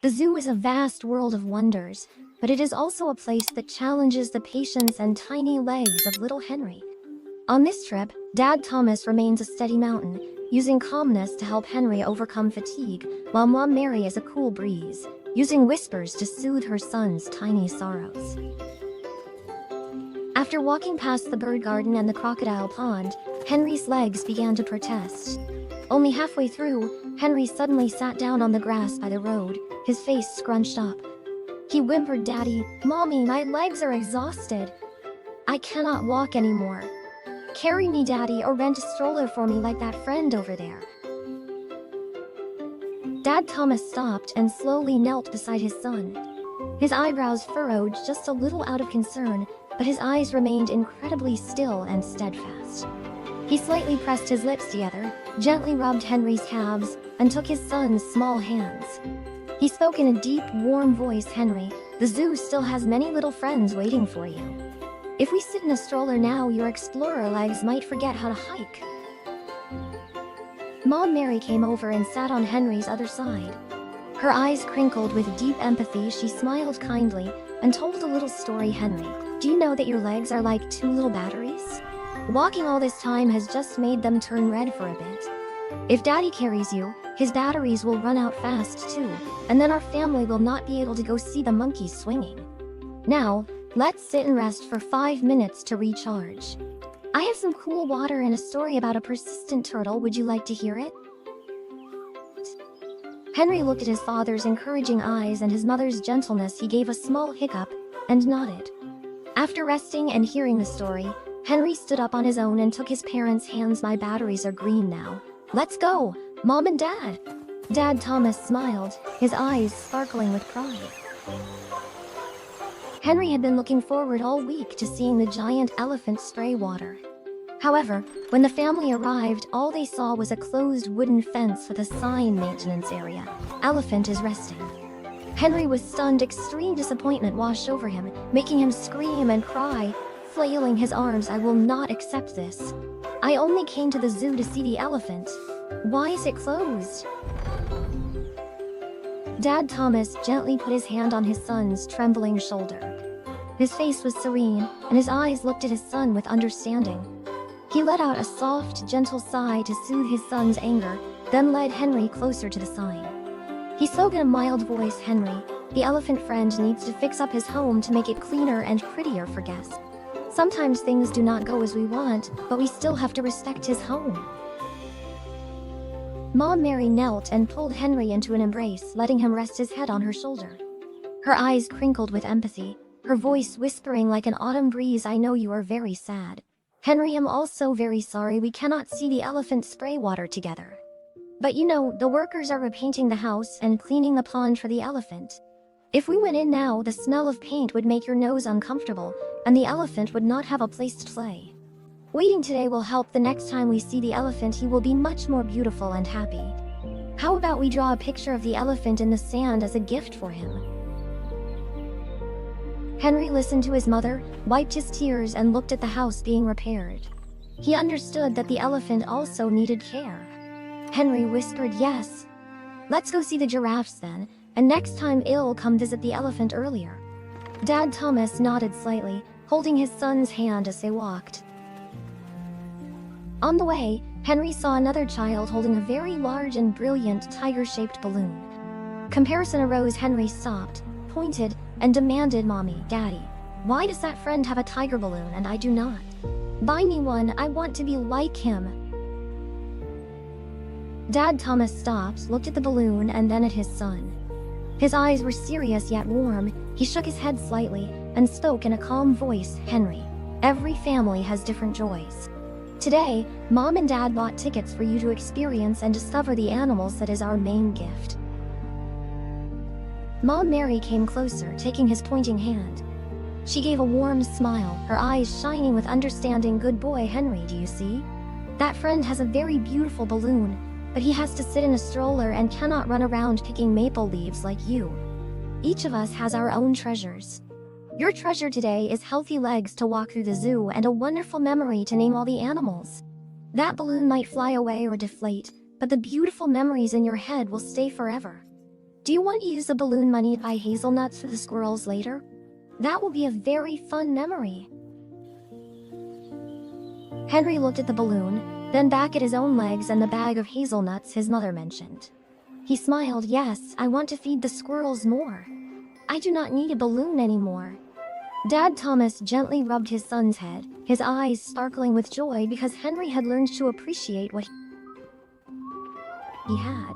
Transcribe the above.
The zoo is a vast world of wonders, but it is also a place that challenges the patience and tiny legs of little Henry. On this trip, Dad Thomas remains a steady mountain, using calmness to help Henry overcome fatigue, while Mom Mary is a cool breeze, using whispers to soothe her son's tiny sorrows. After walking past the bird garden and the crocodile pond, Henry's legs began to protest. Only halfway through, Henry suddenly sat down on the grass by the road, his face scrunched up. He whimpered, "Daddy, Mommy, my legs are exhausted. I cannot walk anymore. Carry me, Daddy, or rent a stroller for me like that friend over there." Dad Thomas stopped and slowly knelt beside his son. His eyebrows furrowed just a little out of concern, but his eyes remained incredibly still and steadfast. He slightly pressed his lips together, gently rubbed Henry's calves, and took his son's small hands. He spoke in a deep, warm voice, "Henry, the zoo still has many little friends waiting for you. If we sit in a stroller now, your explorer legs might forget how to hike." Mom Mary came over and sat on Henry's other side. Her eyes crinkled with deep empathy. She smiled kindly and told a little story. "Henry, do you know that your legs are like two little batteries? Walking all this time has just made them turn red for a bit. If Daddy carries you, his batteries will run out fast too, and then our family will not be able to go see the monkeys swinging. Now, let's sit and rest for 5 minutes to recharge. I have some cool water and a story about a persistent turtle. Would you like to hear it?" Henry looked at his father's encouraging eyes and his mother's gentleness. He gave a small hiccup and nodded. After resting and hearing the story, Henry stood up on his own and took his parents' hands. "My batteries are green now. Let's go, Mom and Dad." Dad Thomas smiled, his eyes sparkling with pride. Henry had been looking forward all week to seeing the giant elephant spray water. However, when the family arrived, all they saw was a closed wooden fence with a sign, "Maintenance Area. Elephant is resting." Henry was stunned. Extreme disappointment washed over him, making him scream and cry, flailing his arms. "I will not accept this. I only came to the zoo to see the elephant. Why is it closed?" Dad Thomas gently put his hand on his son's trembling shoulder. His face was serene, and his eyes looked at his son with understanding. He let out a soft, gentle sigh to soothe his son's anger, then led Henry closer to the sign. He spoke in a mild voice, "Henry, the elephant friend needs to fix up his home to make it cleaner and prettier for guests. Sometimes things do not go as we want, but we still have to respect his home." Mom Mary knelt and pulled Henry into an embrace, letting him rest his head on her shoulder. Her eyes crinkled with empathy, her voice whispering like an autumn breeze, "I know you are very sad. Henry, I'm also very sorry we cannot see the elephant spray water together. But you know, the workers are repainting the house and cleaning the pond for the elephant. If we went in now, the smell of paint would make your nose uncomfortable, and the elephant would not have a place to play. Waiting today will help. The next time we see the elephant, he will be much more beautiful and happy. How about we draw a picture of the elephant in the sand as a gift for him?" Henry listened to his mother, wiped his tears, and looked at the house being repaired. He understood that the elephant also needed care. Henry whispered, "Yes. Let's go see the giraffes then, and next time I'll come visit the elephant earlier." Dad Thomas nodded slightly, holding his son's hand as they walked. On the way, Henry saw another child holding a very large and brilliant tiger-shaped balloon. Comparison arose. Henry stopped, pointed, and demanded, "Mommy, Daddy, why does that friend have a tiger balloon and I do not? Buy me one, I want to be like him." Dad Thomas stopped, looked at the balloon, and then at his son. His eyes were serious yet warm. He shook his head slightly and spoke in a calm voice, "Henry, every family has different joys. Today, Mom and Dad bought tickets for you to experience and discover the animals. That is our main gift." Mom Mary came closer, taking his pointing hand. She gave a warm smile, her eyes shining with understanding. "Good boy, Henry, do you see? That friend has a very beautiful balloon, but he has to sit in a stroller and cannot run around picking maple leaves like you. Each of us has our own treasures. Your treasure today is healthy legs to walk through the zoo and a wonderful memory to name all the animals. That balloon might fly away or deflate, but the beautiful memories in your head will stay forever." Do you want to use the balloon money to buy hazelnuts for the squirrels later? That will be a very fun memory. Henry looked at the balloon, then back at his own legs and the bag of hazelnuts his mother mentioned. He smiled. Yes, I want to feed the squirrels more. I do not need a balloon anymore. Dad Thomas gently rubbed his son's head, his eyes sparkling with joy because Henry had learned to appreciate what he had.